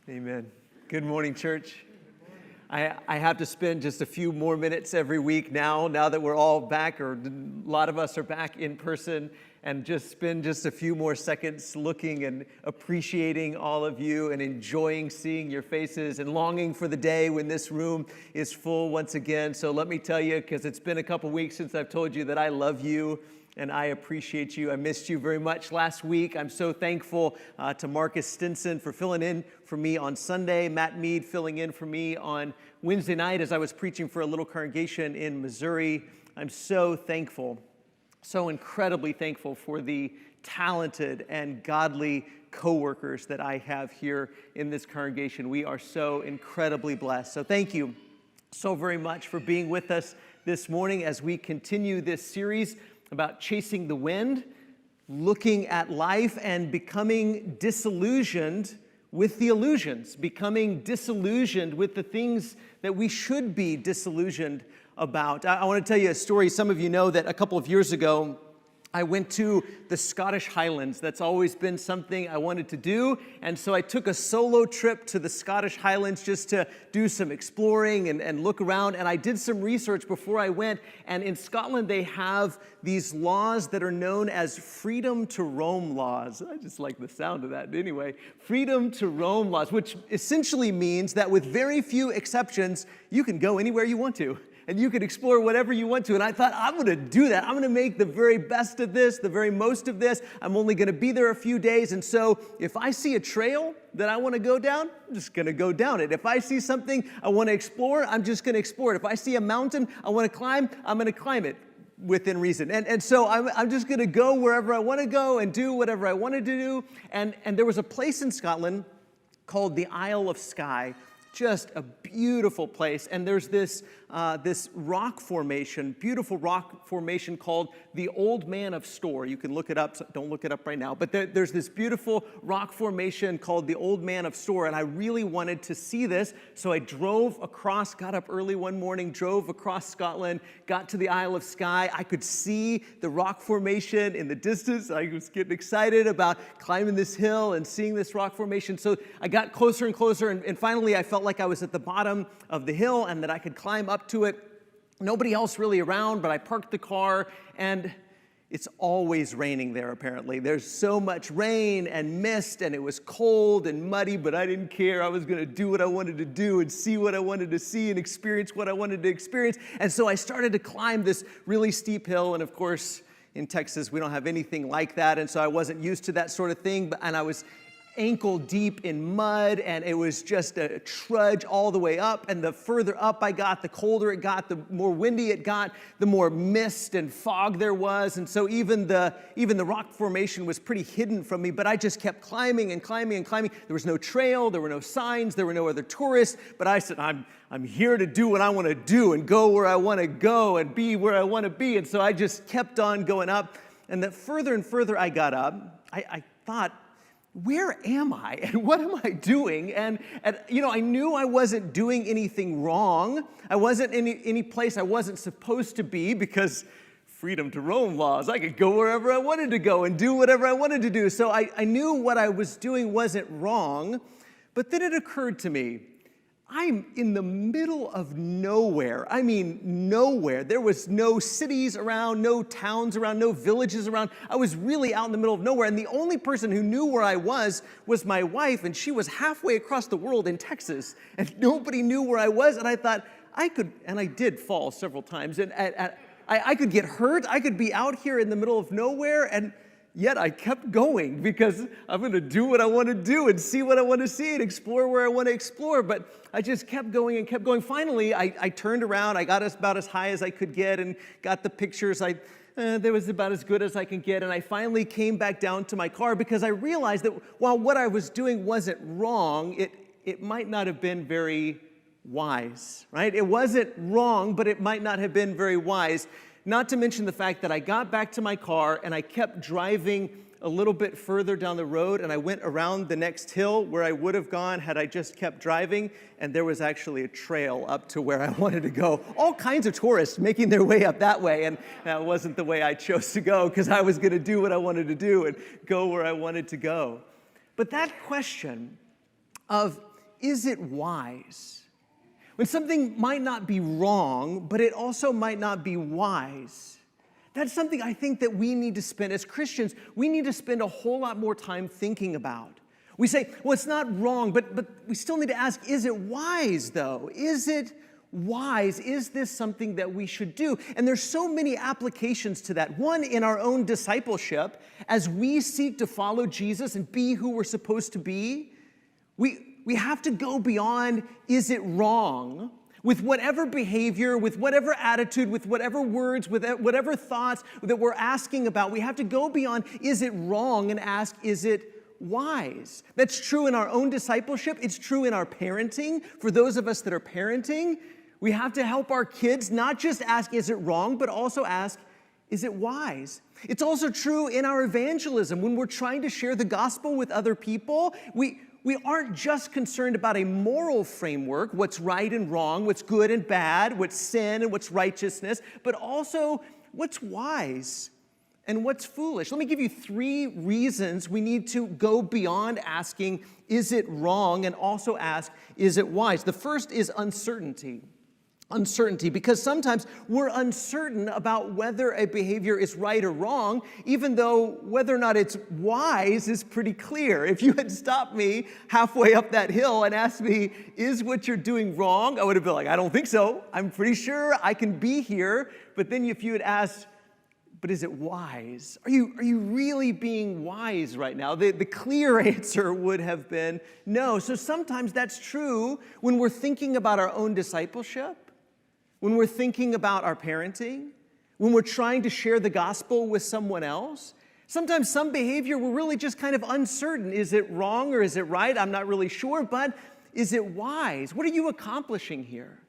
Amen. Good morning, church. I have to spend just a few more minutes every week now that we're all back, or a lot of us are back in person, and just spend just a few more seconds looking and appreciating all of you and enjoying seeing your faces and longing for the day when this room is full once again. So let me tell you, because it's been a couple weeks since I've told you that I love you and I appreciate you. I missed you very much last week. I'm so thankful to Marcus Stinson for filling in for me on Sunday, Matt Mead filling in for me on Wednesday night as I was preaching for a little congregation in Missouri. I'm so thankful, so incredibly thankful for the talented and godly co-workers that I have here in this congregation. We are so incredibly blessed. So thank you so very much for being with us this morning as we continue this series about chasing the wind, looking at life and becoming disillusioned with the illusions, becoming disillusioned with the things that we should be disillusioned about. I want to tell you a story. Some of you know that a couple of years ago, I went to the Scottish Highlands. That's always been something I wanted to do. And so I took a solo trip to the Scottish Highlands just to do some exploring and look around. And I did some research before I went. And in Scotland, they have these laws that are known as freedom to roam laws. I just like the sound of that. Anyway, freedom to roam laws, which essentially means that with very few exceptions, you can go anywhere you want to. And you can explore whatever you want to. And I thought, I'm going to do that. I'm going to make the very best of this, the very most of this. I'm only going to be there a few days. And so if I see a trail that I want to go down, I'm just going to go down it. If I see something I want to explore, I'm just going to explore it. If I see a mountain I want to climb, I'm going to climb it within reason. And so I'm just going to go wherever I want to go and do whatever I wanted to do. And there was a place in Scotland called the Isle of Skye. Just a beautiful place, and there's this rock formation, beautiful rock formation called the Old Man of Storr. You can look it up, so don't look it up right now, but there's this beautiful rock formation called the Old Man of Storr, and I really wanted to see this, so I drove across, got up early one morning, drove across Scotland, got to the Isle of Skye. I could see the rock formation in the distance. I was getting excited about climbing this hill and seeing this rock formation, so I got closer and closer, and finally I felt like I was at the bottom of the hill and that I could climb up to it. Nobody else really around, but I parked the car, and it's always raining there apparently. There's so much rain and mist, and it was cold and muddy, but I didn't care. I was going to do what I wanted to do and see what I wanted to see and experience what I wanted to experience. And so I started to climb this really steep hill, and of course, in Texas, we don't have anything like that, and so I wasn't used to that sort of thing, and I was ankle deep in mud, and it was just a trudge all the way up. And the further up I got, the colder it got, the more windy it got, the more mist and fog there was. And so even the rock formation was pretty hidden from me, but I just kept climbing and climbing and climbing. There was no trail, there were no signs, there were no other tourists, but I said, I'm here to do what I want to do and go where I want to go and be where I want to be. And so I just kept on going up. And the further and further I got up, I thought, where am I and what am I doing? And I knew I wasn't doing anything wrong. I wasn't in any place I wasn't supposed to be because freedom to roam laws. I could go wherever I wanted to go and do whatever I wanted to do. So I knew what I was doing wasn't wrong. But then it occurred to me, I'm in the middle of nowhere. I mean, nowhere. There was no cities around, no towns around, no villages around. I was really out in the middle of nowhere. And the only person who knew where I was my wife. And she was halfway across the world in Texas. And nobody knew where I was. And I thought, I could, and I did fall several times. And I could get hurt. I could be out here in the middle of nowhere. And yet I kept going because I'm going to do what I want to do and see what I want to see and explore where I want to explore. But I just kept going and kept going. Finally, I turned around. I got about as high as I could get and got the pictures. That was about as good as I can get. And I finally came back down to my car because I realized that while what I was doing wasn't wrong, it might not have been very wise, right? It wasn't wrong, but it might not have been very wise. Not to mention the fact that I got back to my car and I kept driving a little bit further down the road, and I went around the next hill where I would have gone had I just kept driving, and there was actually a trail up to where I wanted to go. All kinds of tourists making their way up that way, and that wasn't the way I chose to go because I was going to do what I wanted to do and go where I wanted to go. But that question of is it wise? When something might not be wrong, but it also might not be wise. That's something I think that we need to spend, as Christians, we need to spend a whole lot more time thinking about. We say, well, it's not wrong, but we still need to ask, is it wise, though? Is it wise? Is this something that we should do? And there's so many applications to that. One, in our own discipleship, as we seek to follow Jesus and be who we're supposed to be, we have to go beyond, is it wrong? With whatever behavior, with whatever attitude, with whatever words, with whatever thoughts that we're asking about, we have to go beyond, is it wrong, and ask, is it wise? That's true in our own discipleship. It's true in our parenting. For those of us that are parenting, we have to help our kids not just ask, is it wrong, but also ask, is it wise? It's also true in our evangelism. When we're trying to share the gospel with other people, we aren't just concerned about a moral framework, what's right and wrong, what's good and bad, what's sin and what's righteousness, but also what's wise and what's foolish. Let me give you 3 reasons we need to go beyond asking, is it wrong, and also ask, is it wise? The first is uncertainty. Uncertainty, because sometimes we're uncertain about whether a behavior is right or wrong, even though whether or not it's wise is pretty clear. If you had stopped me halfway up that hill and asked me, is what you're doing wrong? I would have been like, I don't think so. I'm pretty sure I can be here. But then if you had asked, but is it wise? Are you really being wise right now? The clear answer would have been no. So sometimes that's true when we're thinking about our own discipleship, when we're thinking about our parenting, when we're trying to share the gospel with someone else. Sometimes some behavior we're really just kind of uncertain. Is it wrong or is it right? I'm not really sure, but is it wise? What are you accomplishing here?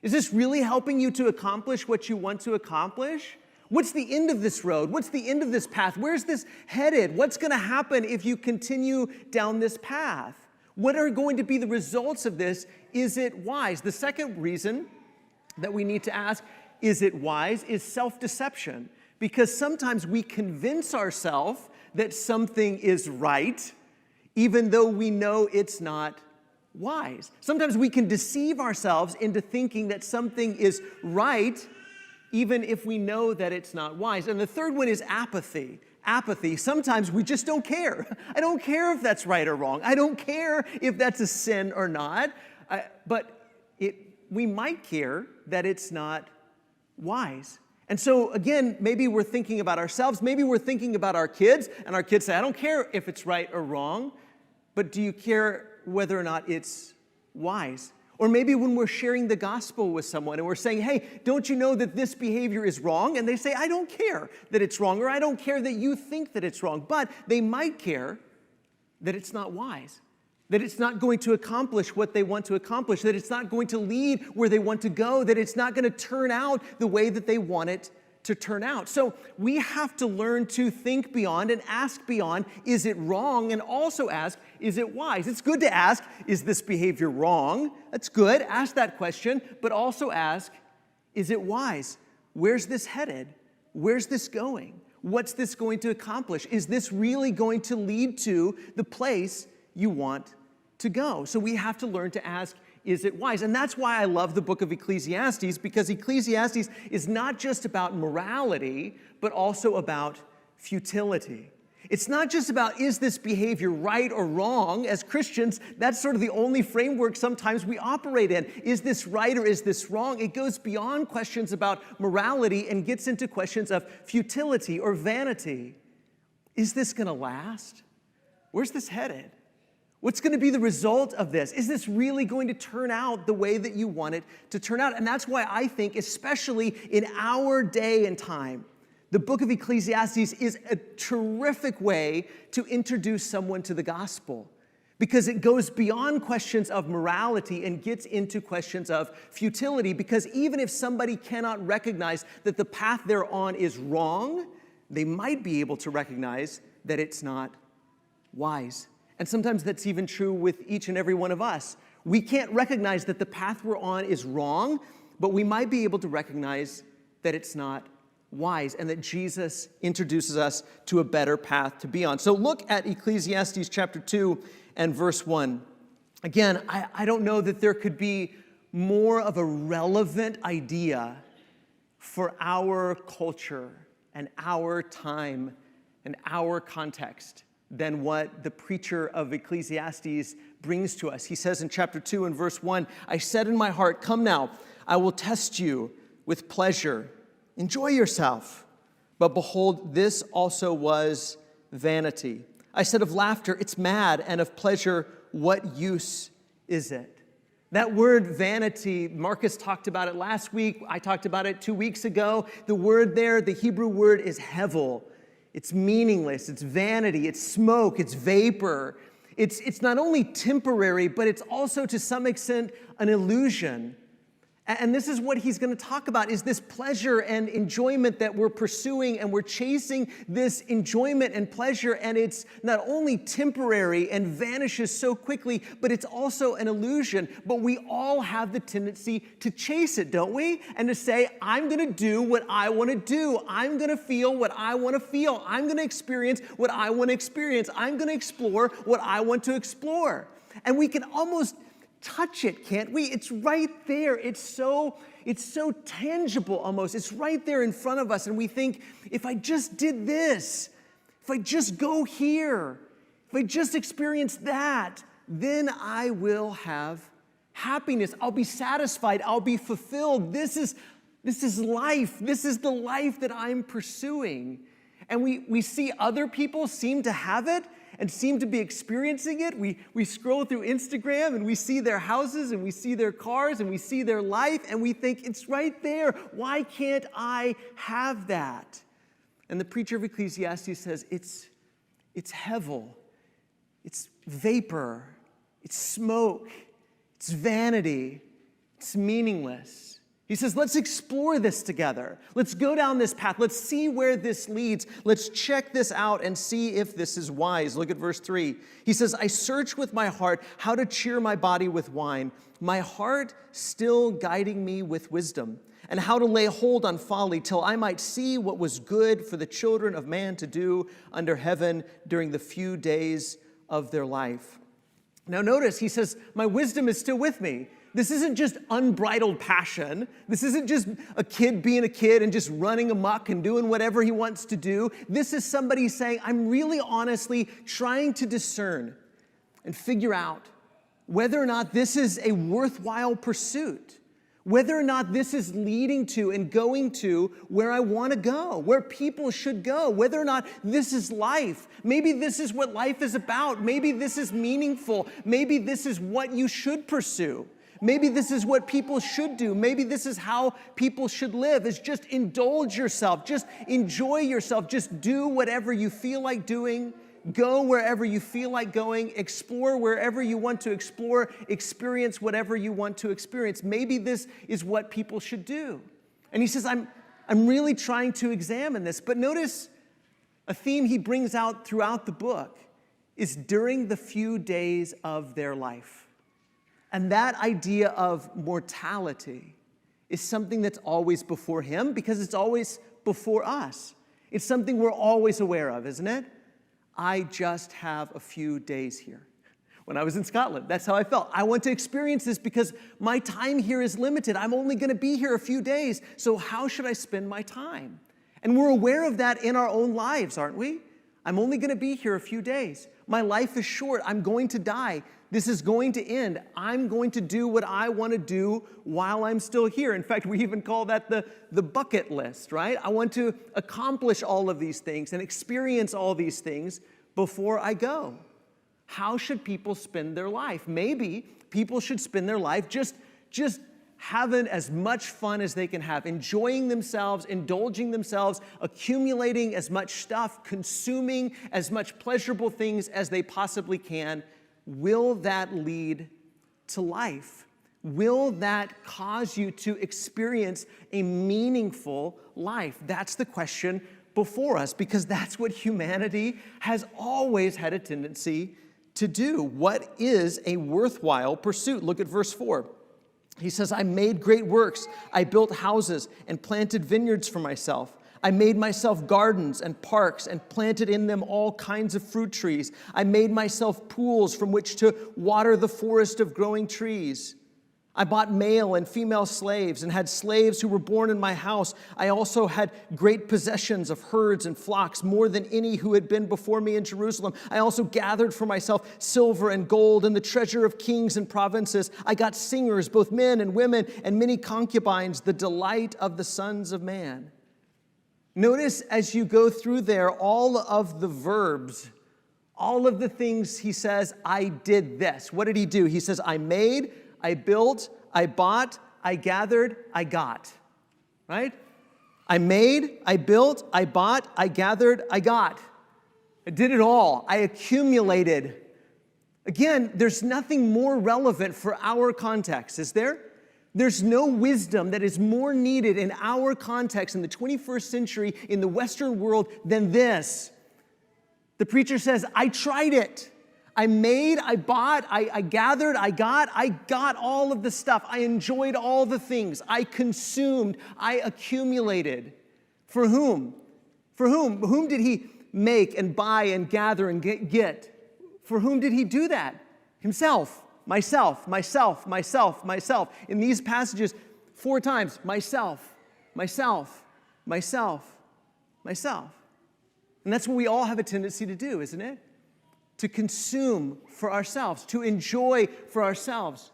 Is this really helping you to accomplish what you want to accomplish? What's the end of this road? What's the end of this path? Where's this headed? What's going to happen if you continue down this path? What are going to be the results of this? Is it wise? The second reason that we need to ask, is it wise, is self-deception. Because sometimes we convince ourselves that something is right, even though we know it's not wise. Sometimes we can deceive ourselves into thinking that something is right, even if we know that it's not wise. And the third one is apathy. Apathy. Sometimes we just don't care. I don't care if that's right or wrong. I don't care if that's a sin or not. But we might care that it's not wise. And so again, maybe we're thinking about ourselves, maybe we're thinking about our kids, and our kids say, I don't care if it's right or wrong, but do you care whether or not it's wise? Or maybe when we're sharing the gospel with someone and we're saying, hey, don't you know that this behavior is wrong? And they say, I don't care that it's wrong, or I don't care that you think that it's wrong, but they might care that it's not wise, that it's not going to accomplish what they want to accomplish, that it's not going to lead where they want to go, that it's not going to turn out the way that they want it to turn out. So we have to learn to think beyond and ask beyond, is it wrong? And also ask, is it wise? It's good to ask, is this behavior wrong? That's good. Ask that question, but also ask, is it wise? Where's this headed? Where's this going? What's this going to accomplish? Is this really going to lead to the place you want to go? So we have to learn to ask, is it wise? And that's why I love the book of Ecclesiastes, because Ecclesiastes is not just about morality, but also about futility. It's not just about, is this behavior right or wrong? As Christians, that's sort of the only framework sometimes we operate in. Is this right or is this wrong? It goes beyond questions about morality and gets into questions of futility or vanity. Is this going to last? Where's this headed? What's going to be the result of this? Is this really going to turn out the way that you want it to turn out? And that's why I think, especially in our day and time, the book of Ecclesiastes is a terrific way to introduce someone to the gospel, because it goes beyond questions of morality and gets into questions of futility. Because even if somebody cannot recognize that the path they're on is wrong, they might be able to recognize that it's not wise. And sometimes that's even true with each and every one of us. We can't recognize that the path we're on is wrong, but we might be able to recognize that it's not wise and that Jesus introduces us to a better path to be on. So look at Ecclesiastes chapter 2 and verse 1. Again, I don't know that there could be more of a relevant idea for our culture and our time and our context than what the preacher of Ecclesiastes brings to us. He says in chapter 2 and verse 1, I said in my heart, come now, I will test you with pleasure. Enjoy yourself. But behold, this also was vanity. I said of laughter, it's mad, and of pleasure, what use is it? That word vanity, Marcus talked about it last week. I talked about it 2 weeks ago. The word there, the Hebrew word is Hevel. It's meaningless, it's vanity, it's smoke, it's vapor. It's not only temporary, but it's also to some extent an illusion. And this is what he's going to talk about, is this pleasure and enjoyment that we're pursuing, and we're chasing this enjoyment and pleasure, and it's not only temporary and vanishes so quickly, but it's also an illusion. But we all have the tendency to chase it, don't we? And to say, I'm going to do what I want to do. I'm going to feel what I want to feel. I'm going to experience what I want to experience. I'm going to explore what I want to explore. And we can almost touch it, can't we? It's right there. It's so tangible almost. It's right there in front of us. And we think, if I just did this, if I just go here, if I just experience that, then I will have happiness. I'll be satisfied. I'll be fulfilled. This is life. This is the life that I'm pursuing. And we see other people seem to have it and seem to be experiencing it. We scroll through Instagram and we see their houses and we see their cars and we see their life and we think, it's right there. Why can't I have that? And the preacher of Ecclesiastes says, it's Hevel, it's vapor, it's smoke, it's vanity, it's meaningless. He says, let's explore this together. Let's go down this path. Let's see where this leads. Let's check this out and see if this is wise. Look at verse 3. He says, I search with my heart how to cheer my body with wine, my heart still guiding me with wisdom, and how to lay hold on folly till I might see what was good for the children of man to do under heaven during the few days of their life. Now notice, he says, my wisdom is still with me. This isn't just unbridled passion. This isn't just a kid being a kid and just running amok and doing whatever he wants to do. This is somebody saying, I'm really honestly trying to discern and figure out whether or not this is a worthwhile pursuit, whether or not this is leading to and going to where I want to go, where people should go, whether or not this is life. Maybe this is what life is about. Maybe this is meaningful. Maybe this is what you should pursue. Maybe this is what people should do. Maybe this is how people should live, is just indulge yourself, just enjoy yourself, just do whatever you feel like doing, go wherever you feel like going, explore wherever you want to explore, experience whatever you want to experience. Maybe this is what people should do. And he says, I'm really trying to examine this. But notice a theme he brings out throughout the book is during the few days of their life. And that idea of mortality is something that's always before him because it's always before us. It's something we're always aware of, isn't it? I just have a few days here. When I was in Scotland, that's how I felt. I want to experience this because my time here is limited. I'm only going to be here a few days, so how should I spend my time? And we're aware of that in our own lives, aren't we? I'm only going to be here a few days. My life is short. I'm going to die. This is going to end. I'm going to do what I want to do while I'm still here. In fact, we even call that the bucket list, right? I want to accomplish all of these things and experience all these things before I go. How should people spend their life? Maybe people should spend their life just having as much fun as they can have, enjoying themselves, indulging themselves, accumulating as much stuff, consuming as much pleasurable things as they possibly can. Will that lead to life? Will that cause you to experience a meaningful life? That's the question before us, because that's what humanity has always had a tendency to do. What is a worthwhile pursuit? Look at verse 4. He says, I made great works. I built houses and planted vineyards for myself. I made myself gardens and parks and planted in them all kinds of fruit trees. I made myself pools from which to water the forest of growing trees. I bought male and female slaves and had slaves who were born in my house. I also had great possessions of herds and flocks, more than any who had been before me in Jerusalem. I also gathered for myself silver and gold and the treasure of kings and provinces. I got singers, both men and women, and many concubines, the delight of the sons of man. Notice as you go through there, all of the verbs, all of the things he says, I did this. What did he do? He says, I made, I built, I bought, I gathered, I got. Right? I made, I built, I bought, I gathered, I got. I did it all. I accumulated. Again, there's nothing more relevant for our context, is there? There's no wisdom that is more needed in our context in the 21st century in the Western world than this. The preacher says, I tried it. I made, I bought, I gathered, I got all of the stuff. I enjoyed all the things. I consumed, I accumulated. For whom? For whom? Whom did he make and buy and gather and get? For whom did he do that? Himself. Myself. In these passages, 4 times, myself. And that's what we all have a tendency to do, isn't it? To consume for ourselves, to enjoy for ourselves,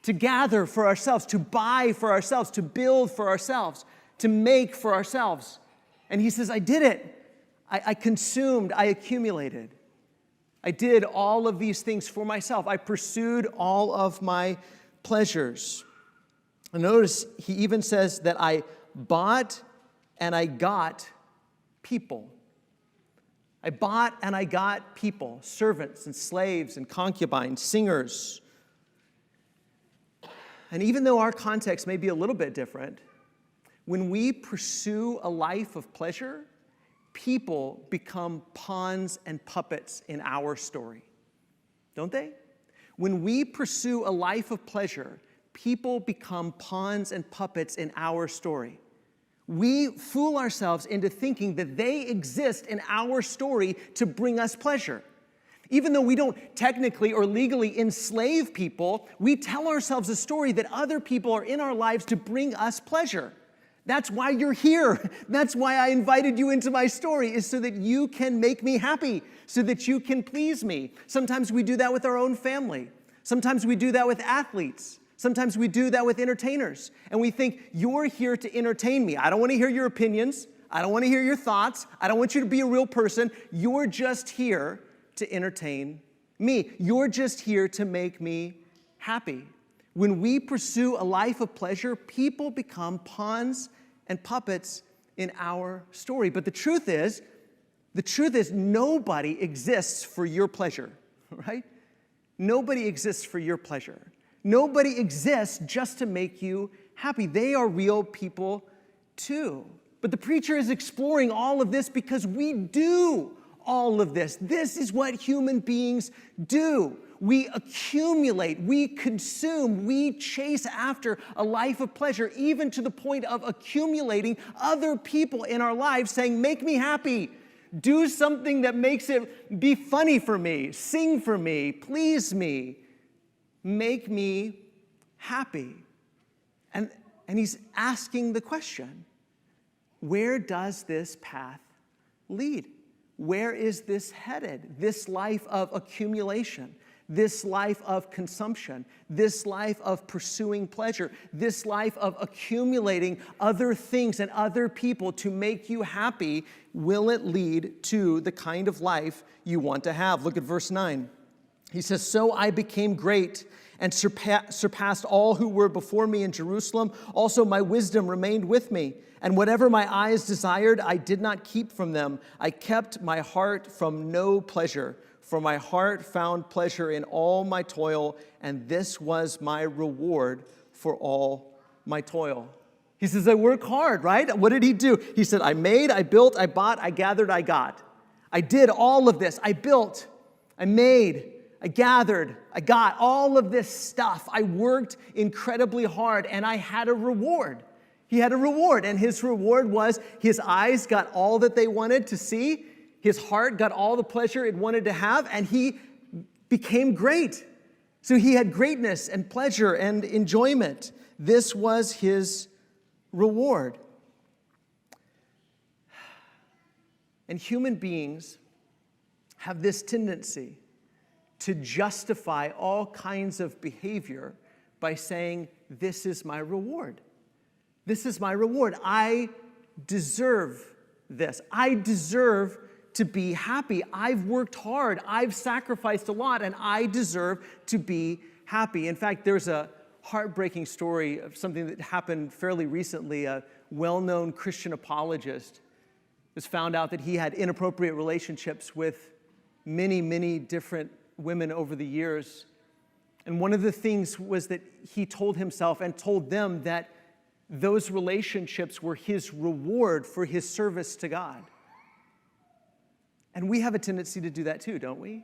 to gather for ourselves, to buy for ourselves, to build for ourselves, to make for ourselves. And he says, I did it. I consumed, I accumulated. I did all of these things for myself. I pursued all of my pleasures. And notice he even says that I bought and I got people. I bought and I got people, servants and slaves and concubines, singers. And even though our context may be a little bit different, when we pursue a life of pleasure, people become pawns and puppets in our story, don't they? When we pursue a life of pleasure, people become pawns and puppets in our story. We fool ourselves into thinking that they exist in our story to bring us pleasure. Even though we don't technically or legally enslave people, we tell ourselves a story that other people are in our lives to bring us pleasure. That's why you're here. That's why I invited you into my story, is so that you can make me happy, so that you can please me. Sometimes we do that with our own family. Sometimes we do that with athletes. Sometimes we do that with entertainers. And we think, you're here to entertain me. I don't want to hear your opinions. I don't want to hear your thoughts. I don't want you to be a real person. You're just here to entertain me. You're just here to make me happy. When we pursue a life of pleasure, people become pawns and puppets in our story. But the truth is nobody exists for your pleasure, right? Nobody exists for your pleasure. Nobody exists just to make you happy. They are real people too. But the preacher is exploring all of this because we do all of this. This is what human beings do. We accumulate, we consume, we chase after a life of pleasure, even to the point of accumulating other people in our lives saying, make me happy. Do something that makes it be funny for me, sing for me, please me, make me happy. And he's asking the question, where does this path lead? Where is this headed? This life of accumulation, this life of consumption, this life of pursuing pleasure, this life of accumulating other things and other people to make you happy, will it lead to the kind of life you want to have? Look at verse 9. He says, so I became great and surpassed all who were before me in Jerusalem. Also my wisdom remained with me. And whatever my eyes desired, I did not keep from them. I kept my heart from no pleasure, for my heart found pleasure in all my toil, and this was my reward for all my toil. He says, I work hard, right? What did he do? He said, I made, I built, I bought, I gathered, I got. I did all of this. I built, I made, I gathered, I got all of this stuff. I worked incredibly hard, and I had a reward. He had a reward, and his reward was his eyes got all that they wanted to see, his heart got all the pleasure it wanted to have, and he became great. So he had greatness and pleasure and enjoyment. This was his reward. And human beings have this tendency to justify all kinds of behavior by saying, this is my reward. This is my reward. I deserve this. I deserve to be happy. I've worked hard. I've sacrificed a lot, and I deserve to be happy. In fact, there's a heartbreaking story of something that happened fairly recently. A well-known Christian apologist was found out that he had inappropriate relationships with many, many different women over the years. And one of the things was that he told himself and told them that those relationships were his reward for his service to God. And we have a tendency to do that too, don't we?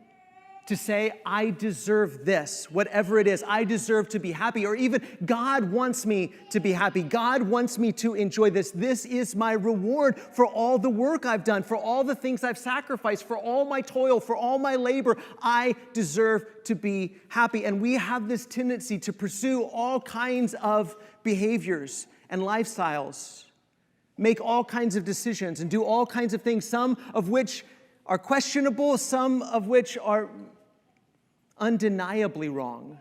To say, I deserve this, whatever it is. I deserve to be happy, or even God wants me to be happy. God wants me to enjoy this. This is my reward for all the work I've done, for all the things I've sacrificed, for all my toil, for all my labor. I deserve to be happy. And we have this tendency to pursue all kinds of behaviors and lifestyles, make all kinds of decisions, and do all kinds of things, some of which are questionable, some of which are undeniably wrong,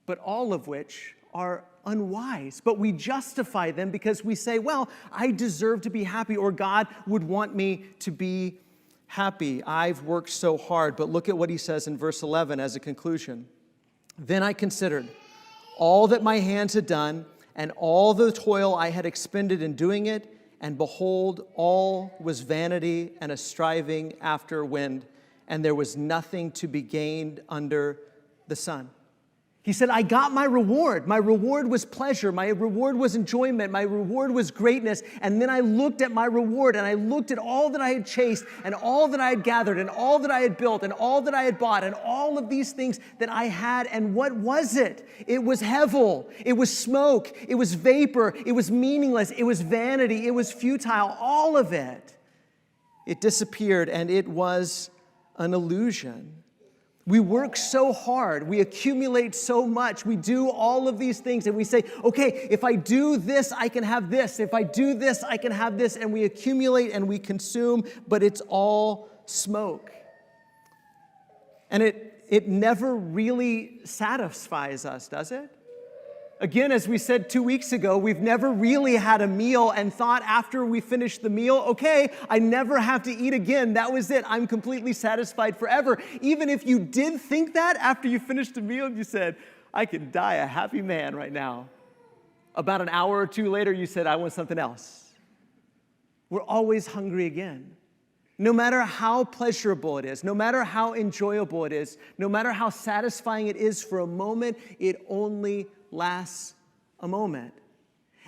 but all of which are unwise. But we justify them because we say, well, I deserve to be happy, or God would want me to be happy. I've worked so hard. But look at what he says in verse 11 as a conclusion. Then I considered all that my hands had done and all the toil I had expended in doing it, and behold, all was vanity and a striving after wind, and there was nothing to be gained under the sun. He said, I got my reward. My reward was pleasure. My reward was enjoyment. My reward was greatness. And then I looked at my reward, and I looked at all that I had chased, and all that I had gathered, and all that I had built, and all that I had bought, and all of these things that I had. And what was it? It was Hevel. It was smoke. It was vapor. It was meaningless. It was vanity. It was futile. All of it. It disappeared, and it was an illusion. We work so hard, we accumulate so much, we do all of these things, and we say, okay, if I do this, I can have this. If I do this, I can have this. And we accumulate and we consume, but it's all smoke. And it never really satisfies us, does it? Again, as we said 2 weeks ago, we've never really had a meal and thought after we finished the meal, okay, I never have to eat again. That was it. I'm completely satisfied forever. Even if you did think that after you finished the meal, you said, I can die a happy man right now. About an hour or two later, you said, I want something else. We're always hungry again. No matter how pleasurable it is, no matter how enjoyable it is, no matter how satisfying it is for a moment, it only lasts a moment.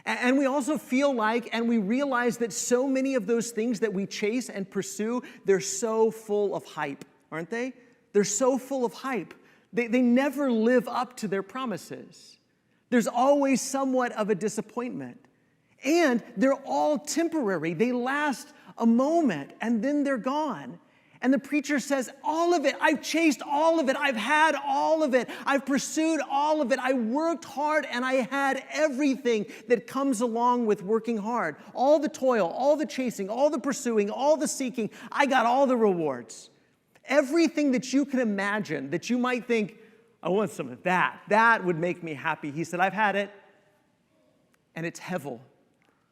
And we also feel like, and we realize that so many of those things that we chase and pursue, they're so full of hype, aren't they? They're so full of hype. They never live up to their promises. There's always somewhat of a disappointment. And they're all temporary. They last a moment, and then they're gone. And the preacher says, all of it, I've chased all of it, I've had all of it, I've pursued all of it, I worked hard, and I had everything that comes along with working hard. All the toil, all the chasing, all the pursuing, all the seeking, I got all the rewards. Everything that you can imagine, that you might think, I want some of that, that would make me happy. He said, I've had it, and it's Hevel,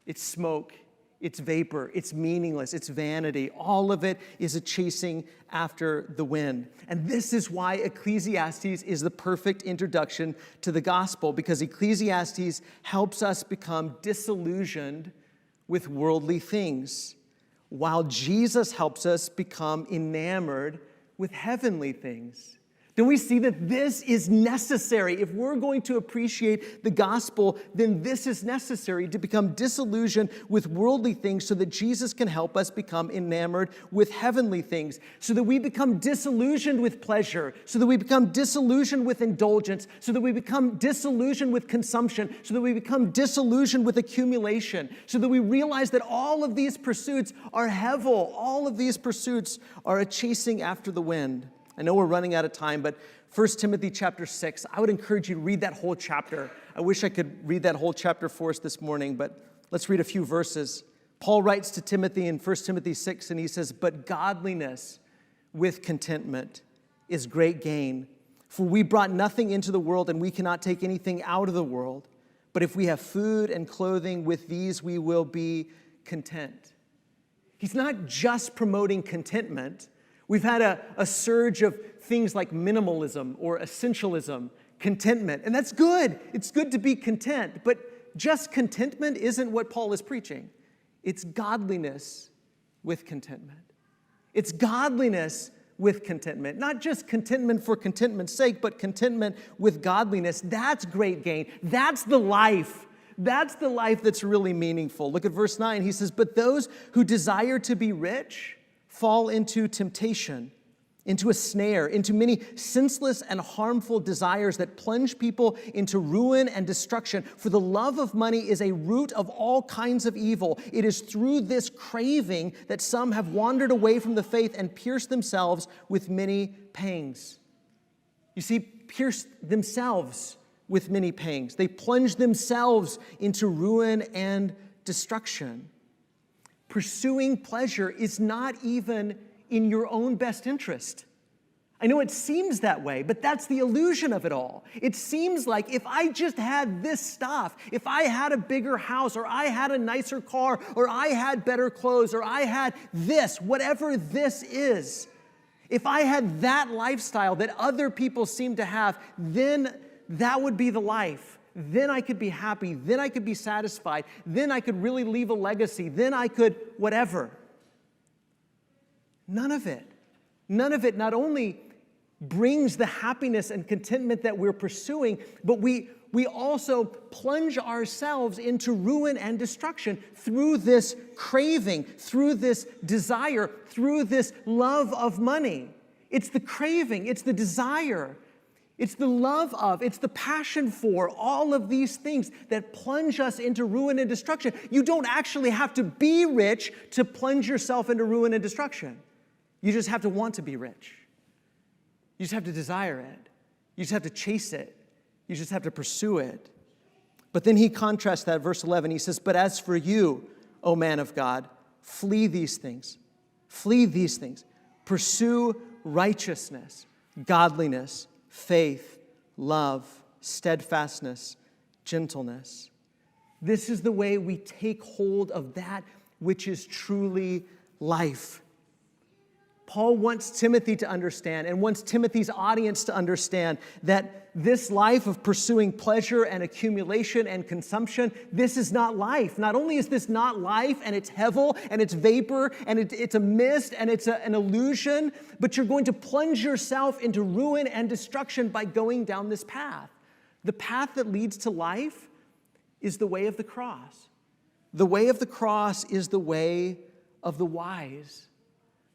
it's smoke, it's vapor, it's meaningless, it's vanity. All of it is a chasing after the wind. And this is why Ecclesiastes is the perfect introduction to the gospel, because Ecclesiastes helps us become disillusioned with worldly things, while Jesus helps us become enamored with heavenly things. Don't we see that this is necessary? If we're going to appreciate the gospel, then this is necessary to become disillusioned with worldly things so that Jesus can help us become enamored with heavenly things, so that we become disillusioned with pleasure, so that we become disillusioned with indulgence, so that we become disillusioned with consumption, so that we become disillusioned with accumulation, so that we realize that all of these pursuits are Hevel. All of these pursuits are a chasing after the wind. I know we're running out of time, but 1 Timothy chapter 6, I would encourage you to read that whole chapter. I wish I could read that whole chapter for us this morning, but let's read a few verses. Paul writes to Timothy in 1 Timothy 6, and he says, "But godliness with contentment is great gain. For we brought nothing into the world, and we cannot take anything out of the world. But if we have food and clothing, with these we will be content." He's not just promoting contentment. We've had a surge of things like minimalism or essentialism, contentment, and that's good. It's good to be content, but just contentment isn't what Paul is preaching. It's godliness with contentment. It's godliness with contentment, not just contentment for contentment's sake, but contentment with godliness. That's great gain. That's the life. That's the life that's really meaningful. Look at verse 9. He says, "But those who desire to be rich fall into temptation, into a snare, into many senseless and harmful desires that plunge people into ruin and destruction. For the love of money is a root of all kinds of evil. It is through this craving that some have wandered away from the faith and pierced themselves with many pangs." You see, pierced themselves with many pangs. They plunge themselves into ruin and destruction. Pursuing pleasure is not even in your own best interest. I know it seems that way, but that's the illusion of it all. It seems like if I just had this stuff, if I had a bigger house, or I had a nicer car, or I had better clothes, or I had this, whatever this is, if I had that lifestyle that other people seem to have, then that would be the life. Then I could be happy. Then I could be satisfied. Then I could really leave a legacy. Then I could whatever. None of it not only brings the happiness and contentment that we're pursuing, but we also plunge ourselves into ruin and destruction through this craving, through this desire, through this love of money. It's the craving, it's the desire. It's the love of, it's the passion for all of these things that plunge us into ruin and destruction. You don't actually have to be rich to plunge yourself into ruin and destruction. You just have to want to be rich. You just have to desire it. You just have to chase it. You just have to pursue it. But then he contrasts that, verse 11. He says, "But as for you, O man of God, flee these things. Flee these things. Pursue righteousness, godliness, faith, love, steadfastness, gentleness." This is the way we take hold of that which is truly life. Paul wants Timothy to understand, and wants Timothy's audience to understand, that this life of pursuing pleasure and accumulation and consumption, this is not life. Not only is this not life, and it's Hevel, and it's vapor, and it's a mist, and it's an illusion, but you're going to plunge yourself into ruin and destruction by going down this path. The path that leads to life is the way of the cross. The way of the cross is the way of the wise.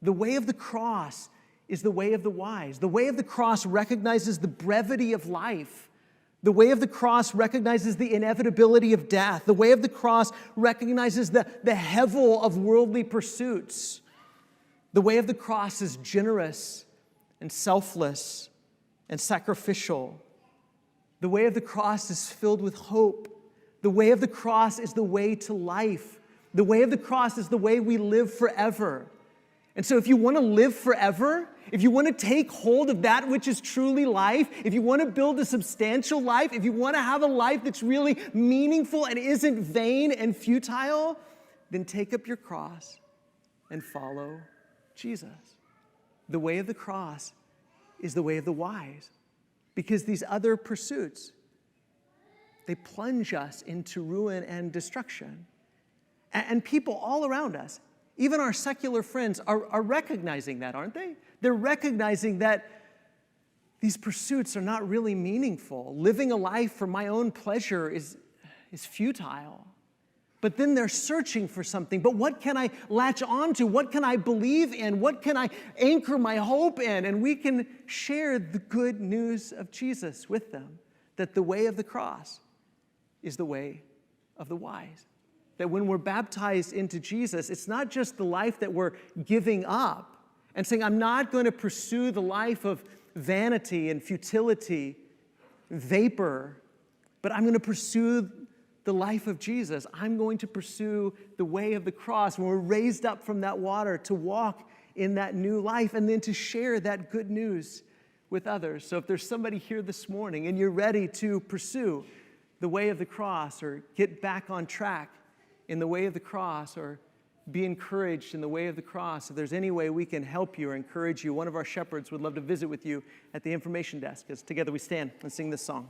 The way of the cross is the way of the wise. The way of the cross recognizes the brevity of life. The way of the cross recognizes the inevitability of death. The way of the cross recognizes the Hevel of worldly pursuits. The way of the cross is generous and selfless and sacrificial. The way of the cross is filled with hope. The way of the cross is the way to life. The way of the cross is the way we live forever. And so if you want to live forever, if you want to take hold of that which is truly life, if you want to build a substantial life, if you want to have a life that's really meaningful and isn't vain and futile, then take up your cross and follow Jesus. The way of the cross is the way of the wise, because these other pursuits, they plunge us into ruin and destruction. And people all around us, even our secular friends, are recognizing that, aren't they? They're recognizing that these pursuits are not really meaningful. Living a life for my own pleasure is futile. But then they're searching for something. But what can I latch on to? What can I believe in? What can I anchor my hope in? And we can share the good news of Jesus with them, that the way of the cross is the way of the wise. That when we're baptized into Jesus, it's not just the life that we're giving up and saying, I'm not going to pursue the life of vanity and futility, vapor, but I'm going to pursue the life of Jesus. I'm going to pursue the way of the cross. When we're raised up from that water to walk in that new life and then to share that good news with others. So if there's somebody here this morning and you're ready to pursue the way of the cross or get back on track in the way of the cross or be encouraged in the way of the cross, if there's any way we can help you or encourage you, one of our shepherds would love to visit with you at the information desk as together we stand and sing this song.